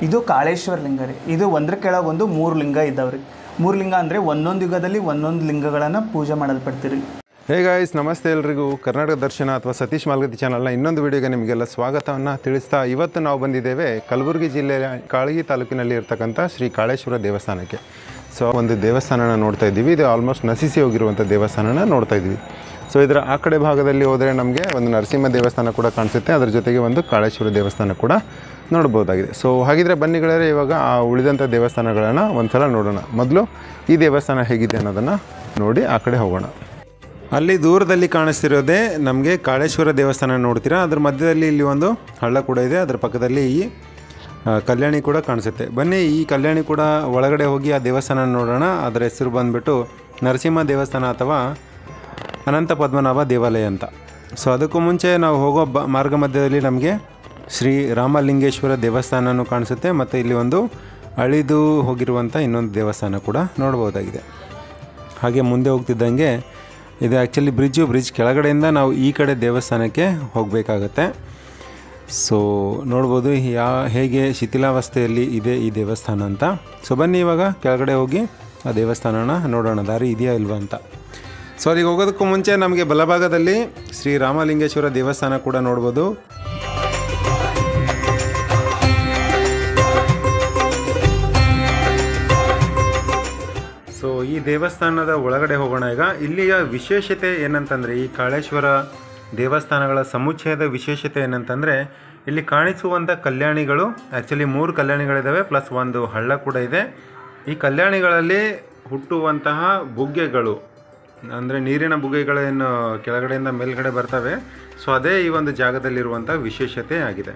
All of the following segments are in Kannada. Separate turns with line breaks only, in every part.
ಇದು ಕಾಳೇಶ್ವರ ಲಿಂಗ ರೀ. ಇದು ಒಂದ್ರ ಕೆಳಗೆ ಒಂದು 3 ಲಿಂಗ ಇದ್ದಾವೆ ರೀ. 3 ಲಿಂಗ ಅಂದರೆ ಒಂದೊಂದು ಯುಗದಲ್ಲಿ ಒಂದೊಂದು ಲಿಂಗಗಳನ್ನು ಪೂಜೆ ಮಾಡಲ್ಪಡ್ತೀರಿ.
ಹೇ ಗಾಯ್ಸ್, ನಮಸ್ತೆ ಎಲ್ರಿಗೂ. ಕರ್ನಾಟಕ ದರ್ಶನ ಅಥವಾ ಸತೀಶ್ ಮಾಲ್ಗತ್ತಿ ಚಾನಲ್ನ ಇನ್ನೊಂದು ವಿಡಿಯೋಗೆ ನಿಮಗೆಲ್ಲ ಸ್ವಾಗತವನ್ನು ತಿಳಿಸ್ತಾ ಇವತ್ತು ನಾವು ಬಂದಿದ್ದೇವೆ ಕಲಬುರಗಿ ಜಿಲ್ಲೆಯ ಕಾಳಗಿ ತಾಲೂಕಿನಲ್ಲಿ ಇರ್ತಕ್ಕಂಥ ಶ್ರೀ ಕಾಳೇಶ್ವರ ದೇವಸ್ಥಾನಕ್ಕೆ. ಸೊ ಒಂದು ದೇವಸ್ಥಾನನ ನೋಡ್ತಾ ಇದ್ದೀವಿ. ಇದು ಆಲ್ಮೋಸ್ಟ್ ನಶಿಸಿ ಹೋಗಿರುವಂಥ ದೇವಸ್ಥಾನನ ನೋಡ್ತಾ ಇದ್ದೀವಿ. ಸೊ ಇದರ ಆ ಕಡೆ ಭಾಗದಲ್ಲಿ ಹೋದರೆ ನಮಗೆ ಒಂದು ನರಸಿಂಹ ದೇವಸ್ಥಾನ ಕೂಡ ಕಾಣಿಸುತ್ತೆ, ಅದರ ಜೊತೆಗೆ ಒಂದು ಕಾಳೇಶ್ವರ ದೇವಸ್ಥಾನ ಕೂಡ ನೋಡ್ಬೋದಾಗಿದೆ. ಸೊ ಹಾಗಿದ್ರೆ ಬನ್ನಿ ಗೆಳೆಯರೆ, ಇವಾಗ ಆ ಉಳಿದಂಥ ದೇವಸ್ಥಾನಗಳನ್ನು ಒಂದು ಸಲ ನೋಡೋಣ. ಮೊದಲು ಈ ದೇವಸ್ಥಾನ ಹೇಗಿದೆ ಅನ್ನೋದನ್ನು ನೋಡಿ ಆ ಕಡೆ ಹೋಗೋಣ. ಅಲ್ಲಿ ದೂರದಲ್ಲಿ ಕಾಣಿಸ್ತಿರೋದೇ ನಮಗೆ ಕಾಳೇಶ್ವರ ದೇವಸ್ಥಾನ ನೋಡ್ತೀರಾ. ಅದ್ರ ಮಧ್ಯದಲ್ಲಿ ಇಲ್ಲಿ ಒಂದು ಹಳ್ಳ ಕೂಡ ಇದೆ, ಅದರ ಪಕ್ಕದಲ್ಲಿ ಈ ಕಲ್ಯಾಣಿ ಕೂಡ ಕಾಣಿಸುತ್ತೆ. ಬನ್ನಿ ಈ ಕಲ್ಯಾಣಿ ಕೂಡ ಒಳಗಡೆ ಹೋಗಿ ಆ ದೇವಸ್ಥಾನ ನೋಡೋಣ. ಅದರ ಹೆಸರು ಬಂದುಬಿಟ್ಟು ನರಸಿಂಹ ದೇವಸ್ಥಾನ ಅಥವಾ ಅನಂತ ಪದ್ಮನಾಭ ದೇವಾಲಯ ಅಂತ. ಸೊ ಅದಕ್ಕೂ ಮುಂಚೆ ನಾವು ಹೋಗೋ ಮಾರ್ಗ ಮಧ್ಯದಲ್ಲಿ ನಮಗೆ ಶ್ರೀ ರಾಮಲಿಂಗೇಶ್ವರ ದೇವಸ್ಥಾನವೂ ಕಾಣಿಸುತ್ತೆ, ಮತ್ತು ಇಲ್ಲಿ ಒಂದು ಅಳಿದು ಹೋಗಿರುವಂಥ ಇನ್ನೊಂದು ದೇವಸ್ಥಾನ ಕೂಡ ನೋಡ್ಬೋದಾಗಿದೆ. ಹಾಗೆ ಮುಂದೆ ಹೋಗ್ತಿದ್ದಂಗೆ ಇದು ಆ್ಯಕ್ಚುಲಿ ಬ್ರಿಡ್ಜ್ ಕೆಳಗಡೆಯಿಂದ ನಾವು ಈ ಕಡೆ ದೇವಸ್ಥಾನಕ್ಕೆ ಹೋಗಬೇಕಾಗತ್ತೆ. ಸೊ ನೋಡ್ಬೋದು ಹೇಗೆ ಶಿಥಿಲಾವಸ್ಥೆಯಲ್ಲಿ ಇದೆ ಈ ದೇವಸ್ಥಾನ ಅಂತ. ಸೊ ಬನ್ನಿ ಇವಾಗ ಕೆಳಗಡೆ ಹೋಗಿ ಆ ದೇವಸ್ಥಾನನ ನೋಡೋಣ, ದಾರಿ ಇದೆಯಾ ಇಲ್ವಾ ಅಂತ. ಸೊ ಅಲ್ಲಿಗೆ ಹೋಗೋದಕ್ಕೂ ಮುಂಚೆ ನಮಗೆ ಬಲಭಾಗದಲ್ಲಿ ಶ್ರೀ ರಾಮಲಿಂಗೇಶ್ವರ ದೇವಸ್ಥಾನ ಕೂಡ ನೋಡ್ಬೋದು. ಸೊ ಈ ದೇವಸ್ಥಾನದ ಒಳಗಡೆ ಹೋಗೋಣ ಈಗ. ಇಲ್ಲಿಯ ವಿಶೇಷತೆ ಏನಂತಂದರೆ, ಈ ಕಾಳೇಶ್ವರ ದೇವಸ್ಥಾನಗಳ ಸಮುಚ್ಚಯದ ವಿಶೇಷತೆ ಏನಂತಂದರೆ, ಇಲ್ಲಿ ಕಾಣಿಸುವಂಥ ಕಲ್ಯಾಣಿಗಳು ಆ್ಯಕ್ಚುಲಿ 3 ಕಲ್ಯಾಣಿಗಳಿದ್ದಾವೆ, ಪ್ಲಸ್ ಒಂದು ಹಳ್ಳ ಕೂಡ ಇದೆ. ಈ ಕಲ್ಯಾಣಿಗಳಲ್ಲಿ ಹುಟ್ಟುವಂತಹ ಬುಗ್ಗೆಗಳು ಅಂದರೆ ನೀರಿನ ಬುಗ್ಗೆಗಳೇನು ಕೆಳಗಡೆಯಿಂದ ಮೇಲ್ಗಡೆ ಬರ್ತವೆ. ಸೊ ಅದೇ ಈ ಒಂದು ಜಾಗದಲ್ಲಿರುವಂಥ ವಿಶೇಷತೆ ಆಗಿದೆ.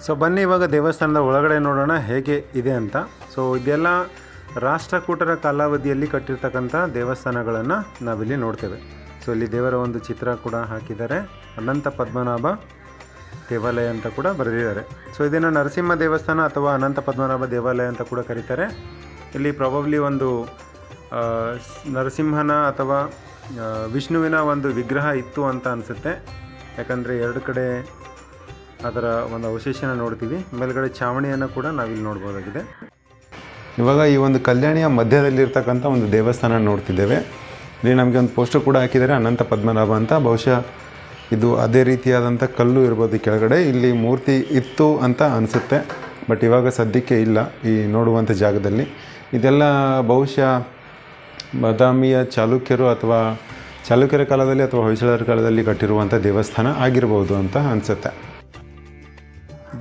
ಸೊ ಬನ್ನಿ ಇವಾಗ ದೇವಸ್ಥಾನದ ಒಳಗಡೆ ನೋಡೋಣ ಹೇಗೆ ಇದೆ ಅಂತ. ಸೊ ಇದೆಲ್ಲ ರಾಷ್ಟ್ರಕೂಟರ ಕಾಲಾವಧಿಯಲ್ಲಿ ಕಟ್ಟಿರ್ತಕ್ಕಂಥ ದೇವಸ್ಥಾನಗಳನ್ನು ನಾವಿಲ್ಲಿ ನೋಡ್ತೇವೆ. ಸೊ ಇಲ್ಲಿ ದೇವರ ಒಂದು ಚಿತ್ರ ಕೂಡ ಹಾಕಿದ್ದಾರೆ. ಅನಂತ ಪದ್ಮನಾಭ ದೇವಾಲಯ ಅಂತ ಕೂಡ ಬರೆದಿದ್ದಾರೆ. ಸೊ ಇದನ್ನು ನರಸಿಂಹ ದೇವಸ್ಥಾನ ಅಥವಾ ಅನಂತ ಪದ್ಮನಾಭ ದೇವಾಲಯ ಅಂತ ಕೂಡ ಕರೀತಾರೆ. ಇಲ್ಲಿ ಪ್ರಾಬಬ್ಲಿ ಒಂದು ನರಸಿಂಹನ ಅಥವಾ ವಿಷ್ಣುವಿನ ಒಂದು ವಿಗ್ರಹ ಇತ್ತು ಅಂತ ಅನಿಸುತ್ತೆ. ಯಾಕಂದರೆ 2 ಕಡೆ ಅದರ ಒಂದು ಅವಶೇಷನ ನೋಡ್ತೀವಿ. ಮೇಲ್ಗಡೆ ಚಾವಣಿಯನ್ನು ಕೂಡ ನಾವಿಲ್ಲಿ ನೋಡ್ಬೋದಾಗಿದೆ. ಇವಾಗ ಈ ಒಂದು ಕಲ್ಯಾಣಿಯ ಮಧ್ಯದಲ್ಲಿರ್ತಕ್ಕಂಥ ಒಂದು ದೇವಸ್ಥಾನ ನೋಡ್ತಿದ್ದೇವೆ. ಇಲ್ಲಿ ನಮಗೆ ಒಂದು ಪೋಸ್ಟರ್ ಕೂಡ ಹಾಕಿದ್ದಾರೆ, ಅನಂತ ಪದ್ಮನಾಭ ಅಂತ. ಬಹುಶಃ ಇದು ಅದೇ ರೀತಿಯಾದಂಥ ಕಲ್ಲು ಇರ್ಬೋದು ಕೆಳಗಡೆ. ಇಲ್ಲಿ ಮೂರ್ತಿ ಇತ್ತು ಅಂತ ಅನಿಸುತ್ತೆ, ಬಟ್ ಇವಾಗ ಸದ್ಯಕ್ಕೆ ಇಲ್ಲ ಈ ನೋಡುವಂಥ ಜಾಗದಲ್ಲಿ. ಇದೆಲ್ಲ ಬಹುಶಃ ಬಾದಾಮಿಯ ಚಾಲುಕ್ಯರು ಅಥವಾ ಚಾಲುಕ್ಯರ ಕಾಲದಲ್ಲಿ ಅಥವಾ ಹೊಯ್ಸಳರ ಕಾಲದಲ್ಲಿ ಕಟ್ಟಿರುವಂಥ ದೇವಸ್ಥಾನ ಆಗಿರ್ಬೋದು ಅಂತ ಅನಿಸುತ್ತೆ.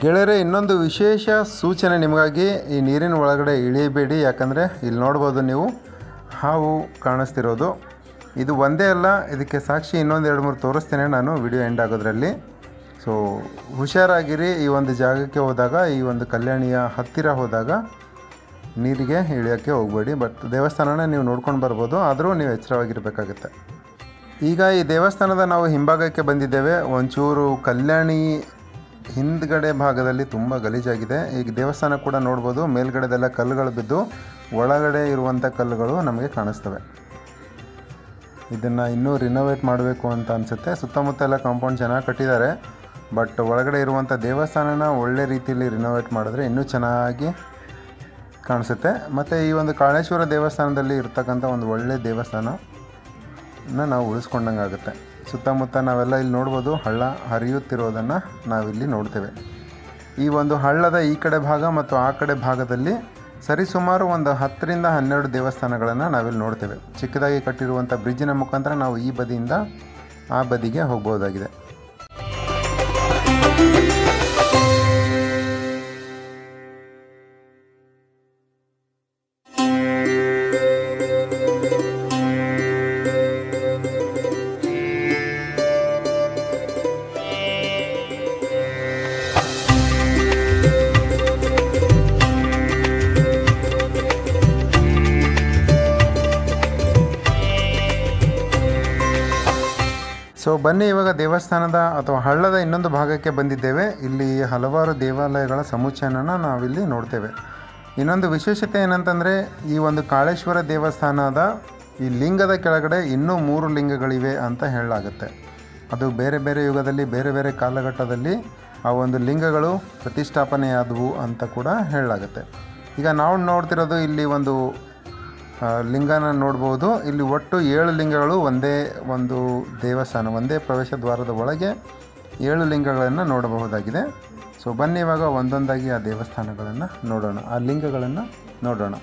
ಗೆಳೆಯರೆ, ಇನ್ನೊಂದು ವಿಶೇಷ ಸೂಚನೆ ನಿಮಗಾಗಿ, ಈ ನೀರಿನ ಒಳಗಡೆ ಇಳಿಯಬೇಡಿ. ಯಾಕಂದರೆ ಇಲ್ಲಿ ನೋಡ್ಬೋದು ನೀವು ಹಾವು ಕಾಣಿಸ್ತಿರೋದು. ಇದು ಒಂದೇ ಅಲ್ಲ, ಇದಕ್ಕೆ ಸಾಕ್ಷಿ ಇನ್ನೊಂದು 2-3 ತೋರಿಸ್ತೇನೆ ನಾನು ವಿಡಿಯೋ ಎಂಡ್ ಆಗೋದ್ರಲ್ಲಿ. ಸೊ ಹುಷಾರಾಗಿರಿ. ಈ ಒಂದು ಜಾಗಕ್ಕೆ ಹೋದಾಗ, ಈ ಒಂದು ಕಲ್ಯಾಣಿಯ ಹತ್ತಿರ ಹೋದಾಗ ನೀರಿಗೆ ಇಳಿಯೋಕ್ಕೆ ಹೋಗಬೇಡಿ. ಬಟ್ ದೇವಸ್ಥಾನನ ನೀವು ನೋಡ್ಕೊಂಡು ಬರ್ಬೋದು, ಆದರೂ ನೀವು ಎಚ್ಚರವಾಗಿರಬೇಕಾಗುತ್ತೆ. ಈಗ ಈ ದೇವಸ್ಥಾನದ ನಾವು ಹಿಂಭಾಗಕ್ಕೆ ಬಂದಿದ್ದೇವೆ. ಒಂಚೂರು ಕಲ್ಯಾಣಿ ಹಿಂದ್ಗಡೆ ಭಾಗದಲ್ಲಿ ತುಂಬ ಗಲೀಜಾಗಿದೆ. ಈಗ ದೇವಸ್ಥಾನ ಕೂಡ ನೋಡ್ಬೋದು, ಮೇಲ್ಗಡೆದೆಲ್ಲ ಕಲ್ಲುಗಳು ಬಿದ್ದು ಒಳಗಡೆ ಇರುವಂಥ ಕಲ್ಲುಗಳು ನಮಗೆ ಕಾಣಿಸ್ತವೆ. ಇದನ್ನು ಇನ್ನೂ ರಿನೋವೇಟ್ ಮಾಡಬೇಕು ಅಂತ ಅನಿಸುತ್ತೆ. ಸುತ್ತಮುತ್ತ ಎಲ್ಲ ಕಾಂಪೌಂಡ್ ಚೆನ್ನಾಗಿ ಕಟ್ಟಿದ್ದಾರೆ, ಬಟ್ ಒಳಗಡೆ ಇರುವಂಥ ದೇವಸ್ಥಾನನ ಒಳ್ಳೆ ರೀತಿಯಲ್ಲಿ ರಿನೋವೇಟ್ ಮಾಡಿದ್ರೆ ಇನ್ನೂ ಚೆನ್ನಾಗಿ ಕಾಣಿಸುತ್ತೆ. ಮತ್ತು ಈ ಒಂದು ಕಾಳೇಶ್ವರ ದೇವಸ್ಥಾನದಲ್ಲಿ ಇರ್ತಕ್ಕಂಥ ಒಂದು ಒಳ್ಳೆ ದೇವಸ್ಥಾನನ ನಾವು ಉಳಿಸ್ಕೊಂಡಂಗೆ ಆಗುತ್ತೆ. ಸುತ್ತಮುತ್ತ ನಾವೆಲ್ಲ ಇಲ್ಲಿ ನೋಡ್ಬೋದು, ಹಳ್ಳ ಹರಿಯುತ್ತಿರೋದನ್ನು ನಾವಿಲ್ಲಿ ನೋಡ್ತೇವೆ. ಈ ಒಂದು ಹಳ್ಳದ ಈ ಕಡೆ ಭಾಗ ಮತ್ತು ಆ ಕಡೆ ಭಾಗದಲ್ಲಿ ಸರಿಸುಮಾರು ಒಂದು 10ರಿಂದ 12 ದೇವಸ್ಥಾನಗಳನ್ನು ನಾವಿಲ್ಲಿ ನೋಡ್ತೇವೆ. ಚಿಕ್ಕದಾಗಿ ಕಟ್ಟಿರುವಂಥ ಬ್ರಿಡ್ಜಿನ ಮುಖಾಂತರ ನಾವು ಈ ಬದಿಯಿಂದ ಆ ಬದಿಗೆ ಹೋಗ್ಬೋದಾಗಿದೆ. ಸೊ ಬನ್ನಿ ಇವಾಗ ದೇವಸ್ಥಾನದ ಅಥವಾ ಹಳ್ಳದ ಇನ್ನೊಂದು ಭಾಗಕ್ಕೆ ಬಂದಿದ್ದೇವೆ. ಇಲ್ಲಿ ಹಲವಾರು ದೇವಾಲಯಗಳ ಸಮುಚ್ಚಯನ ನಾವಿಲ್ಲಿ ನೋಡ್ತೇವೆ. ಇನ್ನೊಂದು ವಿಶೇಷತೆ ಏನಂತಂದರೆ, ಈ ಒಂದು ಕಾಳೇಶ್ವರ ದೇವಸ್ಥಾನದ ಈ ಲಿಂಗದ ಕೆಳಗಡೆ ಇನ್ನೂ 3 ಲಿಂಗಗಳಿವೆ ಅಂತ ಹೇಳಲಾಗುತ್ತೆ. ಅದು ಬೇರೆ ಬೇರೆ ಯುಗದಲ್ಲಿ ಬೇರೆ ಬೇರೆ ಕಾಲಘಟ್ಟದಲ್ಲಿ ಆ ಒಂದು ಲಿಂಗಗಳು ಪ್ರತಿಷ್ಠಾಪನೆಯಾದವು ಅಂತ ಕೂಡ ಹೇಳಲಾಗುತ್ತೆ. ಈಗ ನಾವು ನೋಡ್ತಿರೋದು ಇಲ್ಲಿ ಒಂದು ಲಿಂಗನ ನೋಡ್ಬೋದು. ಇಲ್ಲಿ ಒಟ್ಟು 7 ಲಿಂಗಗಳು ಒಂದೇ ಒಂದು ದೇವಸ್ಥಾನ, ಒಂದೇ ಪ್ರವೇಶ ದ್ವಾರದ ಒಳಗೆ 7 ಲಿಂಗಗಳನ್ನು ನೋಡಬಹುದಾಗಿದೆ. ಸೊ ಬನ್ನಿ ಇವಾಗ ಒಂದೊಂದಾಗಿ ಆ ದೇವಸ್ಥಾನಗಳನ್ನು ನೋಡೋಣ, ಆ ಲಿಂಗಗಳನ್ನು ನೋಡೋಣ.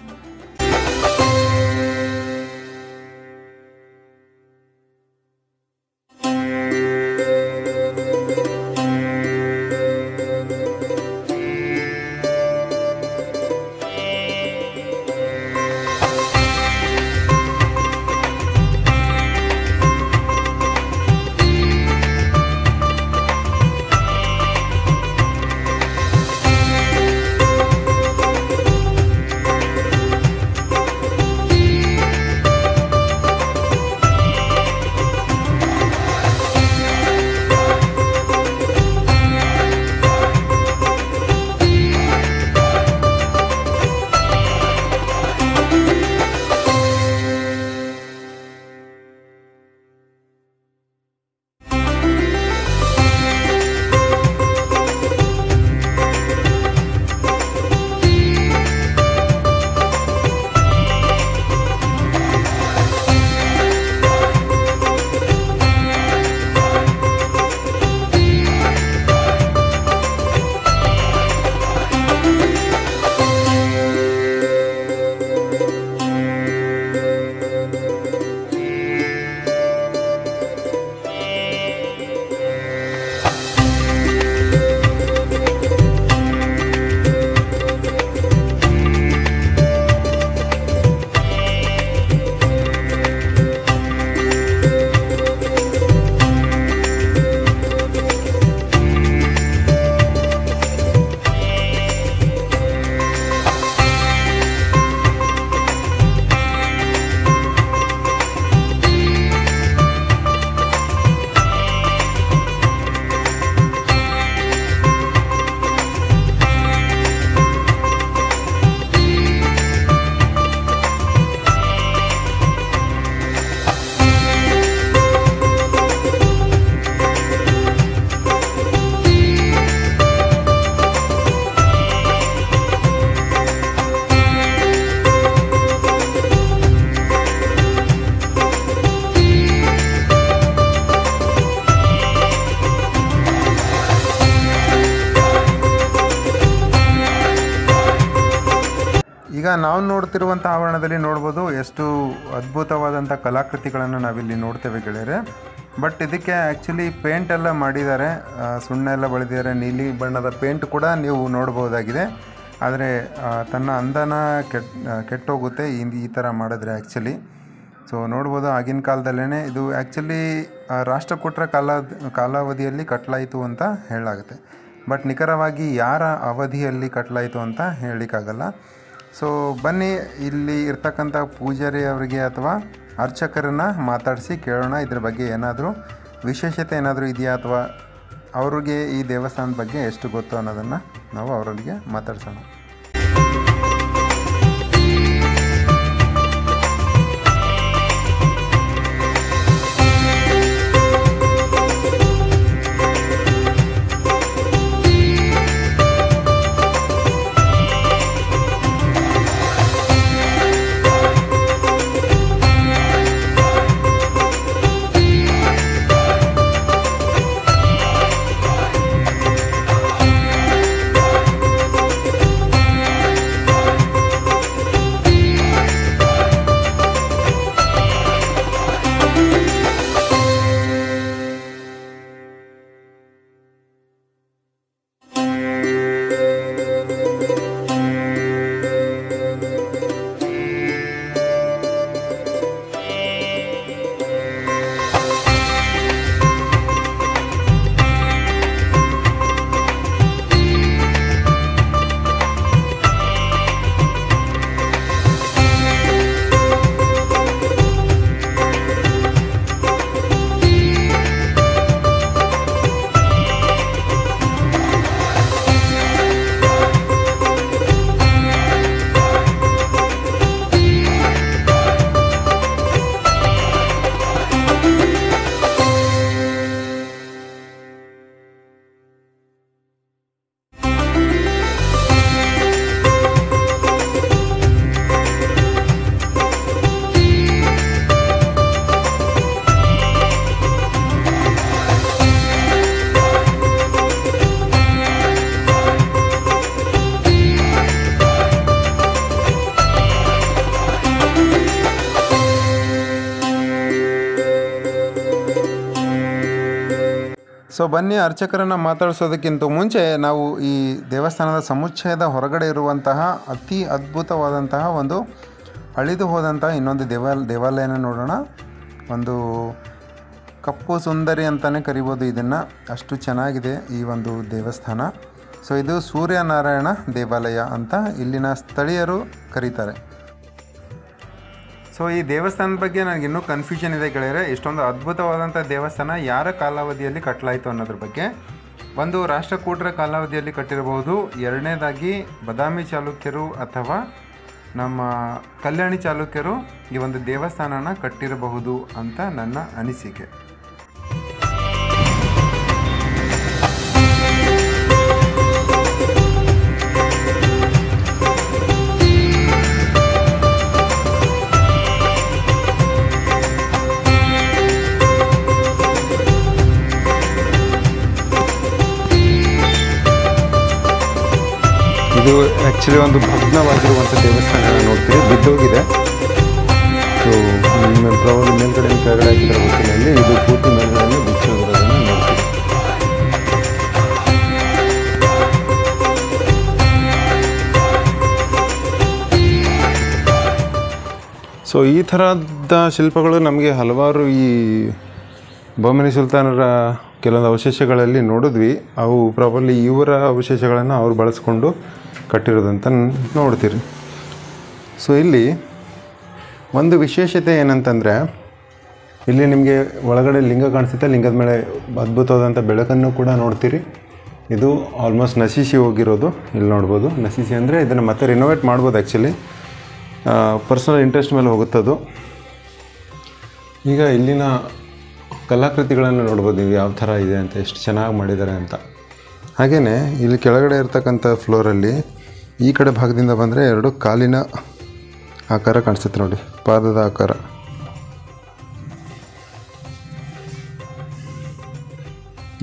ಈಗ ನಾವು ನೋಡ್ತಿರುವಂಥ ಆವರಣದಲ್ಲಿ ನೋಡ್ಬೋದು ಎಷ್ಟು ಅದ್ಭುತವಾದಂಥ ಕಲಾಕೃತಿಗಳನ್ನು ನಾವಿಲ್ಲಿ ನೋಡ್ತೇವೆ ಗೆಳೆಯರೆ. ಬಟ್ ಇದಕ್ಕೆ ಆ್ಯಕ್ಚುಲಿ ಪೇಂಟ್ ಎಲ್ಲ ಮಾಡಿದ್ದಾರೆ, ಸುಣ್ಣ ಎಲ್ಲ ಬಳಿದಿದ್ದಾರೆ, ನೀಲಿ ಬಣ್ಣದ ಪೇಂಟ್ ಕೂಡ ನೀವು ನೋಡ್ಬೋದಾಗಿದೆ. ಆದರೆ ತನ್ನ ಅಂದನ ಕೆಟ್ಟೋಗುತ್ತೆ ಈ ಥರ ಮಾಡಿದ್ರೆ ಆ್ಯಕ್ಚುಲಿ. ಸೊ ನೋಡ್ಬೋದು ಆಗಿನ ಕಾಲದಲ್ಲೇ ಇದು ಆ್ಯಕ್ಚುಲಿ ರಾಷ್ಟ್ರಕೂಟರ ಕಾಲಾವಧಿಯಲ್ಲಿ ಕಟ್ಟಲಾಯಿತು ಅಂತ ಹೇಳಲಾಗುತ್ತೆ. ಬಟ್ ನಿಖರವಾಗಿ ಯಾರ ಅವಧಿಯಲ್ಲಿ ಕಟ್ಟಲಾಯಿತು ಅಂತ ಹೇಳಲಿಕ್ಕಾಗಲ್ಲ. ಸೊ ಬನ್ನಿ ಇಲ್ಲಿ ಇರ್ತಕ್ಕಂಥ ಪೂಜಾರಿ ಅವರಿಗೆ ಅಥವಾ ಅರ್ಚಕರನ್ನು ಮಾತಾಡಿಸಿ ಕೇಳೋಣ, ಇದ್ರ ಬಗ್ಗೆ ಏನಾದರೂ ವಿಶೇಷತೆ ಏನಾದರೂ ಇದೆಯಾ ಅಥವಾ ಅವ್ರಿಗೆ ಈ ದೇವಸ್ಥಾನದ ಬಗ್ಗೆ ಎಷ್ಟು ಗೊತ್ತು ಅನ್ನೋದನ್ನು ನಾವು ಅವರಿಗೆ ಮಾತಾಡ್ಸೋಣ. ಸೊ ಬನ್ನಿ ಅರ್ಚಕರನ್ನು ಮಾತಾಡಿಸೋದಕ್ಕಿಂತ ಮುಂಚೆ ನಾವು ಈ ದೇವಸ್ಥಾನದ ಸಮುಚ್ಚಯದ ಹೊರಗಡೆ ಇರುವಂತಹ ಅತಿ ಅದ್ಭುತವಾದಂತಹ ಒಂದು ಅಳಿದು ಹೋದಂತಹ ಇನ್ನೊಂದು ದೇವಾಲಯನ ನೋಡೋಣ. ಒಂದು ಕಪ್ಪು ಸುಂದರಿ ಅಂತಲೇ ಕರಿಬೋದು ಇದನ್ನು, ಅಷ್ಟು ಚೆನ್ನಾಗಿದೆ ಈ ಒಂದು ದೇವಸ್ಥಾನ. ಸೊ ಇದು ಸೂರ್ಯನಾರಾಯಣ ದೇವಾಲಯ ಅಂತ ಇಲ್ಲಿನ ಸ್ಥಳೀಯರು ಕರೀತಾರೆ. ಸೊ ಈ ದೇವಸ್ಥಾನದ ಬಗ್ಗೆ ನನಗಿನ್ನೂ ಕನ್ಫ್ಯೂಷನ್ ಇದೆ ಗೆಳೆಯರೆ. ಇಷ್ಟೊಂದು ಅದ್ಭುತವಾದಂಥ ದೇವಸ್ಥಾನ ಯಾರ ಕಾಲಾವಧಿಯಲ್ಲಿ ಕಟ್ಟಲಾಯಿತು ಅನ್ನೋದ್ರ ಬಗ್ಗೆ. ಒಂದು ರಾಷ್ಟ್ರಕೂಟರ ಕಾಲಾವಧಿಯಲ್ಲಿ ಕಟ್ಟಿರಬಹುದು, ಎರಡನೇದಾಗಿ ಬಾದಾಮಿ ಚಾಲುಕ್ಯರು ಅಥವಾ ನಮ್ಮ ಕಲ್ಯಾಣಿ ಚಾಲುಕ್ಯರು ಈ ಒಂದು ದೇವಸ್ಥಾನನ ಕಟ್ಟಿರಬಹುದು ಅಂತ ನನ್ನ ಅನಿಸಿಕೆ. ಇದು ಆ್ಯಕ್ಚುಲಿ ಒಂದು ಭಗ್ನವಾಗಿರುವಂಥ ದೇವಸ್ಥಾನ ನೋಡ್ತೀವಿ, ಬಿದ್ದೋಗಿದೆ. ಸೊ ಪ್ರಾಬಲಿ ಮೇಲ್ಗಡೆ ಕೆಳಗಡೆ ಹಾಕಿದ್ರೆ ಗೊತ್ತಿಲ್ಲ, ಇದು ಪೂರ್ತಿ ಮೇಲ್ಗಡೆ ಬಿಚ್ಚೋಗಿರೋದನ್ನು ನೋಡ್ತೀವಿ. ಸೊ ಈ ಥರದ ಶಿಲ್ಪಗಳು ನಮಗೆ ಹಲವಾರು ಈ ಬಹಮನಿ ಸುಲ್ತಾನರ ಕೆಲವೊಂದು ಅವಶೇಷಗಳಲ್ಲಿ ನೋಡಿದ್ವಿ. ಅವು ಪ್ರಾಬಲಿ ಇವರ ಅವಶೇಷಗಳನ್ನು ಅವ್ರು ಬಳಸ್ಕೊಂಡು ಕಟ್ಟಿರೋದಂತ ನೋಡ್ತೀರಿ. ಸೊ ಇಲ್ಲಿ ಒಂದು ವಿಶೇಷತೆ ಏನಂತಂದರೆ, ಇಲ್ಲಿ ನಿಮಗೆ ಒಳಗಡೆ ಲಿಂಗ ಕಾಣಿಸುತ್ತೆ, ಲಿಂಗದ ಮೇಲೆ ಅದ್ಭುತವಾದಂಥ ಬೆಳಕನ್ನು ಕೂಡ ನೋಡ್ತೀರಿ. ಇದು ಆಲ್ಮೋಸ್ಟ್ ನಶಿಸಿ ಹೋಗಿರೋದು ಇಲ್ಲಿ ನೋಡ್ಬೋದು. ನಶಿಸಿ ಅಂದರೆ ಇದನ್ನು ಮತ್ತೆ ರಿನೋವೇಟ್ ಮಾಡ್ಬೋದು, ಆ್ಯಕ್ಚುಲಿ ಪರ್ಸನಲ್ ಇಂಟ್ರೆಸ್ಟ್ ಮೇಲೆ ಹೋಗುತ್ತದು. ಈಗ ಇಲ್ಲಿನ ಕಲಾಕೃತಿಗಳನ್ನು ನೋಡ್ಬೋದು ನೀವು ಯಾವ ಥರ ಇದೆ ಅಂತ, ಎಷ್ಟು ಚೆನ್ನಾಗಿ ಮಾಡಿದ್ದಾರೆ ಅಂತ. ಹಾಗೆಯೇ ಇಲ್ಲಿ ಕೆಳಗಡೆ ಇರ್ತಕ್ಕಂಥ ಫ್ಲೋರಲ್ಲಿ ಈ ಕಡೆ ಭಾಗದಿಂದ ಬಂದರೆ ಎರಡು ಕಾಲಿನ ಆಕಾರ ಕಾಣಿಸುತ್ತೆ ನೋಡಿ, ಪಾದದ ಆಕಾರ.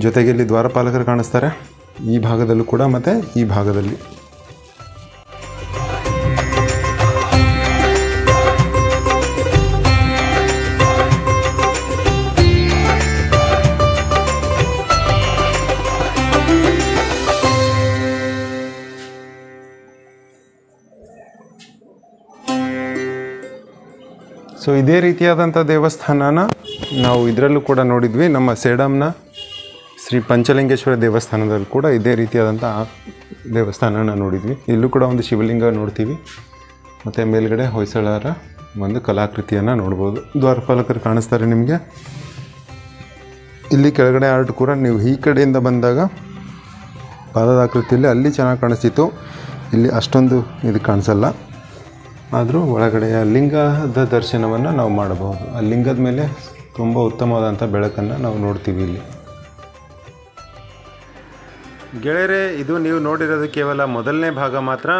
ಜೊತೆಗೆ ಇಲ್ಲಿ ದ್ವಾರಪಾಲಕರು ಕಾಣಿಸ್ತಾರೆ ಈ ಭಾಗದಲ್ಲೂ ಕೂಡ ಮತ್ತು ಈ ಭಾಗದಲ್ಲಿ. ಸೊ ಇದೇ ರೀತಿಯಾದಂಥ ದೇವಸ್ಥಾನನ ನಾವು ಇದರಲ್ಲೂ ಕೂಡ ನೋಡಿದ್ವಿ. ನಮ್ಮ ಸೇಡಂನ ಶ್ರೀ ಪಂಚಲಿಂಗೇಶ್ವರ ದೇವಸ್ಥಾನದಲ್ಲಿ ಕೂಡ ಇದೇ ರೀತಿಯಾದಂಥ ದೇವಸ್ಥಾನನ ನೋಡಿದ್ವಿ. ಇಲ್ಲೂ ಕೂಡ ಒಂದು ಶಿವಲಿಂಗ ನೋಡ್ತೀವಿ ಮತ್ತು ಮೇಲ್ಗಡೆ ಹೊಯ್ಸಳರ ಒಂದು ಕಲಾಕೃತಿಯನ್ನು ನೋಡ್ಬೋದು. ದ್ವಾರಪಾಲಕರು ಕಾಣಿಸ್ತಾರೆ ನಿಮಗೆ. ಇಲ್ಲಿ ಕೆಳಗಡೆ ಆರ್ಟ್ ಕೂಡ ನೀವು ಈ ಕಡೆಯಿಂದ ಬಂದಾಗ ಪಾದದ ಆಕೃತಿಯಲ್ಲಿ ಅಲ್ಲಿ ಚೆನ್ನಾಗಿ ಕಾಣಿಸ್ತಿತ್ತು, ಇಲ್ಲಿ ಅಷ್ಟೊಂದು ಇದು ಕಾಣಿಸಲ್ಲ. ಆದರೂ ಒಳಗಡೆಯ ಲಿಂಗದ ದರ್ಶನವನ್ನು ನಾವು ಮಾಡಬಹುದು. ಆ ಲಿಂಗದ ಮೇಲೆ ತುಂಬ ಉತ್ತಮವಾದಂಥ ಬೆಳಕನ್ನು ನಾವು ನೋಡ್ತೀವಿ ಇಲ್ಲಿ. ಗೆಳೆಯರೆ, ಇದು ನೀವು ನೋಡಿರೋದು ಕೇವಲ ಮೊದಲನೇ ಭಾಗ ಮಾತ್ರ.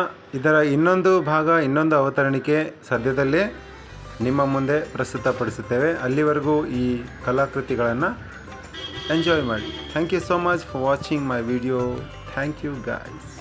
ಇದರ ಇನ್ನೊಂದು ಅವತರಣಿಕೆ ಸದ್ಯದಲ್ಲೇ ನಿಮ್ಮ ಮುಂದೆ ಪ್ರಸ್ತುತಪಡಿಸುತ್ತೇವೆ. ಅಲ್ಲಿವರೆಗೂ ಈ ಕಲಾಕೃತಿಗಳನ್ನು ಎಂಜಾಯ್ ಮಾಡಿ. Thank you so much for watching my video. Thank you guys.